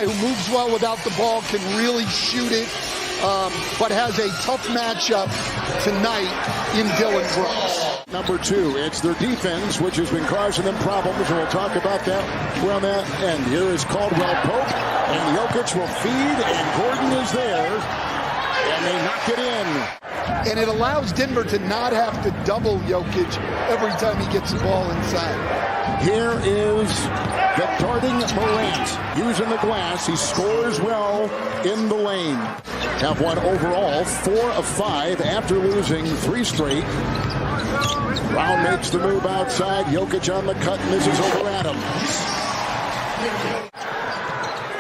Who moves well without the ball, can really shoot it, but has a tough matchup tonight in Dylan Brooks. Number 2, it's their defense, which has been causing them problems, and we'll talk about that around that end. Here is Caldwell Pope, and Jokic will feed, and Gordon is there, and they knock it in. And it allows Denver to not have to double Jokic every time he gets the ball inside. Here is the darting Morant using the glass. He scores well in the lane. Have won overall 4 of 5 after losing 3 straight. Brown makes the move outside. Jokic on the cut, misses over Adams.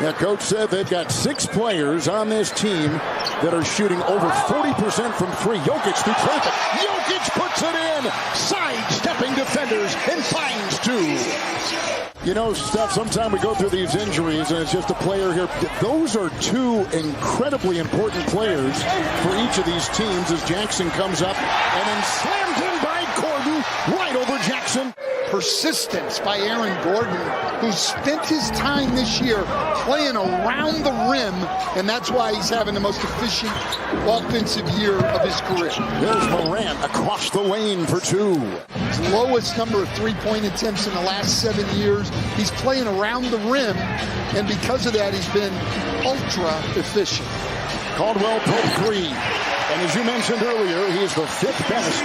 Now, coach said they've got 6 players on this team that are shooting over 40% from 3. Jokic through traffic. Jokic puts it in. Sidestepping defenders and finds 2. You know, Steph, sometimes we go through these injuries and it's just a player here. Those are 2 incredibly important players for each of these teams as Jackson comes up and then slammed in by Gordon right over Jackson. Persistence by Aaron Gordon, who spent his time this year playing around the rim, and that's why he's having the most efficient offensive year of his career. There's Morant across the lane for 2. His lowest number of three-point attempts in the last 7 years. He's playing around the rim, and because of that, he's been ultra efficient. Caldwell Pope 3. And as you mentioned earlier, he is the 5th best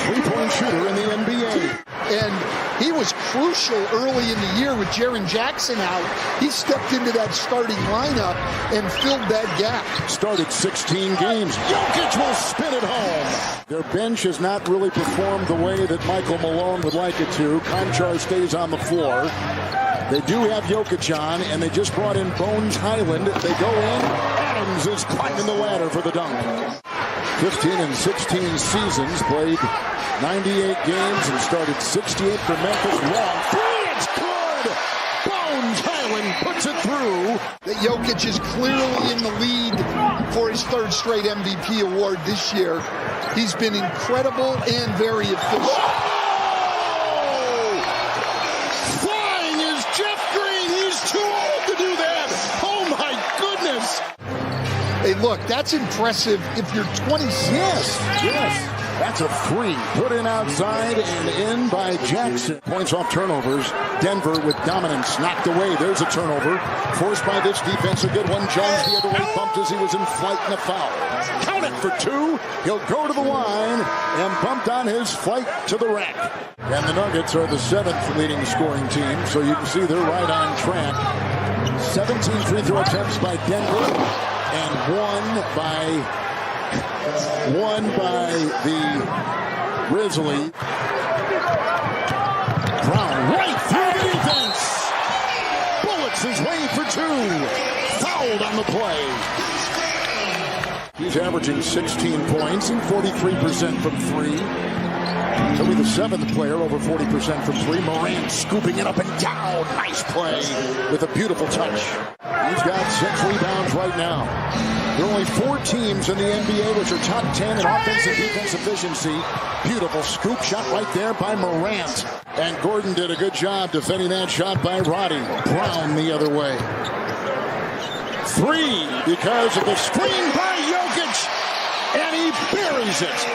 three-point shooter in the NBA. And he was crucial early in the year with Jaren Jackson out. He stepped into that starting lineup and filled that gap. Started 16 games. Jokic will spin it home. Their bench has not really performed the way that Michael Malone would like it to. Conchar stays on the floor. They do have Jokic on, and they just brought in Bones Highland. They go in. Adams is climbing the ladder for the dunk. 15 and 16 seasons, played 98 games and started 68 for Memphis. Long three, it's good! Bones Highland puts it through. That Jokic is clearly in the lead for his 3rd straight MVP award this year. He's been incredible and very efficient. Flying is Jeff Green. He's too old to do that. Oh my goodness. Hey, look, that's impressive if you're 26. Yes. That's a 3. Put in outside and in by Jackson. Points off turnovers. Denver with dominance. Knocked away. There's a turnover. Forced by this defense. A good one. Jones the other way bumped as he was in flight and a foul. Count it for 2. He'll go to the line and bumped on his flight to the rack. And the Nuggets are the 7th leading scoring team. So you can see they're right on track. 17 free throw attempts by Denver. And one by the Grizzlies. Brown right through the defense. Bullets his way for 2. Fouled on the play. He's averaging 16 points and 43% from 3. He'll be the 7th player over 40% from 3. Morant scooping it up and down. Nice play with a beautiful touch. He's got 6 rebounds right now. There are only 4 teams in the NBA which are top 10 in offense and defense efficiency. Beautiful scoop shot right there by Morant. And Gordon did a good job defending that shot by Roddy. Brown the other way. 3 because of the screen by Jokic. And he buries it.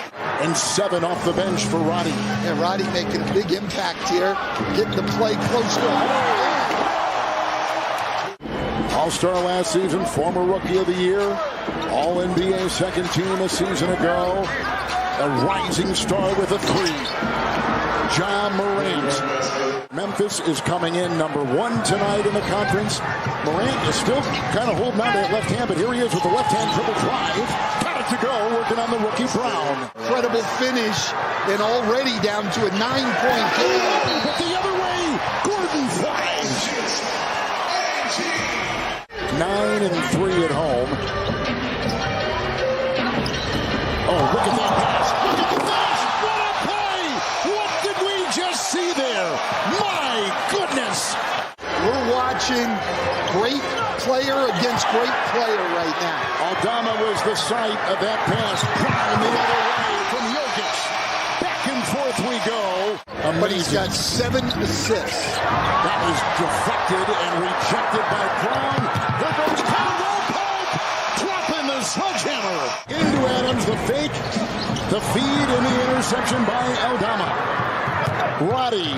And 7 off the bench for Roddy. Yeah, Roddy making a big impact here. Getting the play close to home. All-Star last season, former Rookie of the Year, All-NBA second team a season ago, a rising star with a 3. Ja Morant. Memphis is coming in number 1 tonight in the conference. Morant is still kind of holding on to that left hand, but here he is with the left-hand dribble drive. Got it to go, working on the rookie Brown. Incredible finish, and already down to a 9-point game. But the other way, Gordon flies. 9 and 3 at home. Oh, look at that pass. Look at the finish. What a play. What did we just see there? My goodness. We're watching great player against great player right now. Aldama was the site of that pass. Brown the other way from Jokic. Back and forth we go. but he's got 7 assists. That was deflected and rejected by Brown. There goes Caldwell Pope, dropping the sledgehammer. Into Adams, the fake, the feed, and the interception by Aldama. Roddy,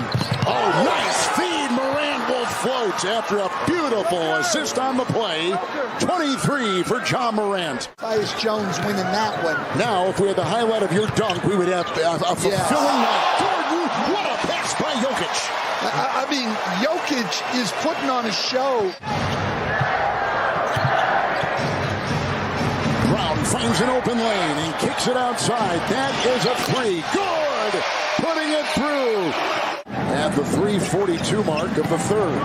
oh, nice feed. Morant will float after a beautiful assist on the play. 23 for John Morant. Tyus Jones winning that one. Now, if we had the highlight of your dunk, we would have a fulfilling night. Gordon, what a pass by Jokic. I mean, Jokic is putting on a show. Brown finds an open lane and kicks it outside. That is a three. Good! Putting it through at the 3:42 mark of the third.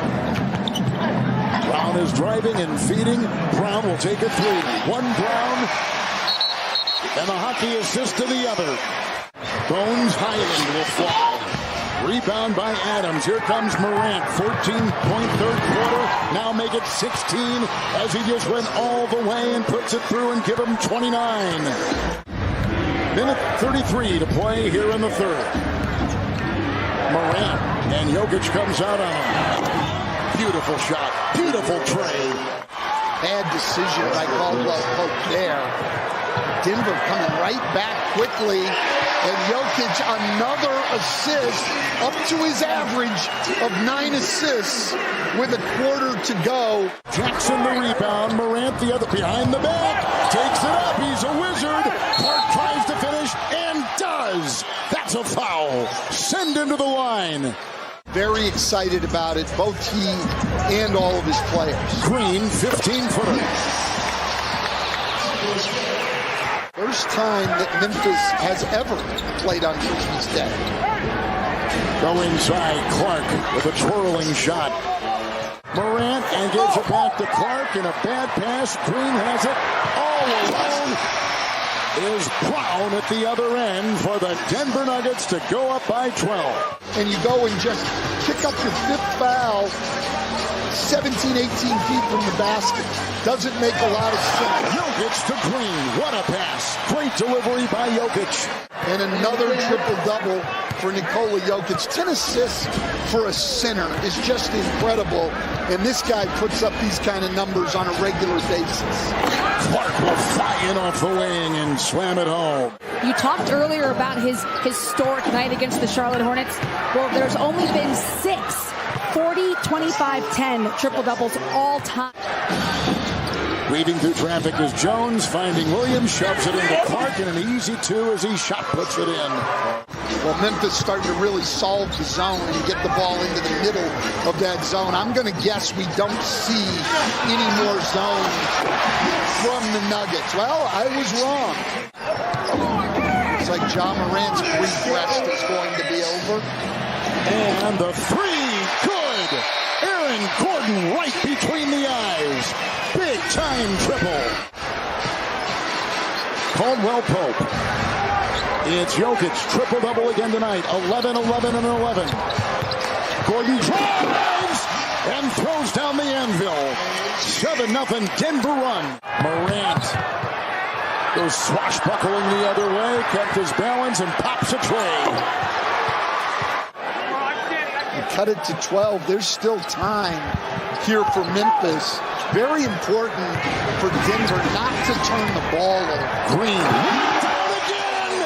Brown is driving and feeding. Brown will take a three. One Brown and a hockey assist to the other. Bones Highland will fly. Rebound by Adams. Here comes Morant. 14-point third quarter. Now make it 16 as he just went all the way and puts it through and give him 29. Minute 33 to play here in the third. Morant and Jokic comes out on him. Beautiful shot. Beautiful tray. Bad decision by Caldwell Pope there. Denver coming right back quickly. And Jokic, another assist, up to his average of 9 assists with a quarter to go. Jackson the rebound. Morant the other behind the back. Takes it up. He's a wizard. Clark tries to finish and does. That's a foul. Send him to the line. Very excited about it, both he and all of his players. Green, 15-footer. First time that Memphis has ever played on Christmas Day. Go inside, Clark with a twirling shot. Morant and gives it back to Clark in a bad pass. Green has it all alone. Is Brown at the other end for the Denver Nuggets to go up by 12. And you go and just pick up your 5th foul 17, 18 feet from the basket. Doesn't make a lot of sense. Jokic to Green. What a pass. Great delivery by Jokic. And another triple-double for Nikola Jokic. 10 assists for a center is just incredible. And this guy puts up these kind of numbers on a regular basis. Clark will fly in off the wing and slam it home. You talked earlier about his historic night against the Charlotte Hornets. Well, there's only been 6 40, 25, 10 triple-doubles all time. Weaving through traffic is Jones, finding Williams, shoves it into Clark, and an easy 2 as he shot puts it in. Well, Memphis starting to really solve the zone and get the ball into the middle of that zone. I'm going to guess we don't see any more zone from the Nuggets. Well, I was wrong. Looks like John Morant's brief rest is going to be over. And the three, good! Aaron Gordon right between the eyes. Big time triple. Caldwell Pope. It's Jokic, triple-double again tonight. 11, 11, and 11. Gordon drives and throws down the anvil. 7-0 Denver run. Morant goes swashbuckling the other way, kept his balance and pops a tray. Cut it to 12. There's still time here for Memphis. Very important for Denver not to turn the ball over. Green down again.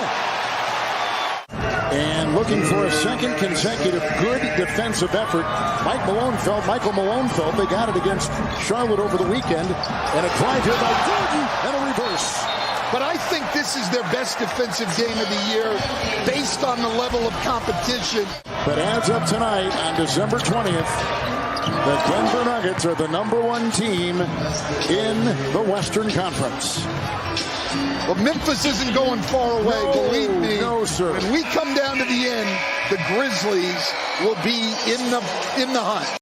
And looking for a second consecutive good defensive effort. Michael Malone felt they got it against Charlotte over the weekend. And a drive here by Gordon and a reverse. But I think this is their best defensive game of the year based on the level of competition. But adds up tonight on December 20th, the Denver Nuggets are the #1 team in the Western Conference. Well, Memphis isn't going far away, believe me. No, sir. When we come down to the end, the Grizzlies will be in the hunt.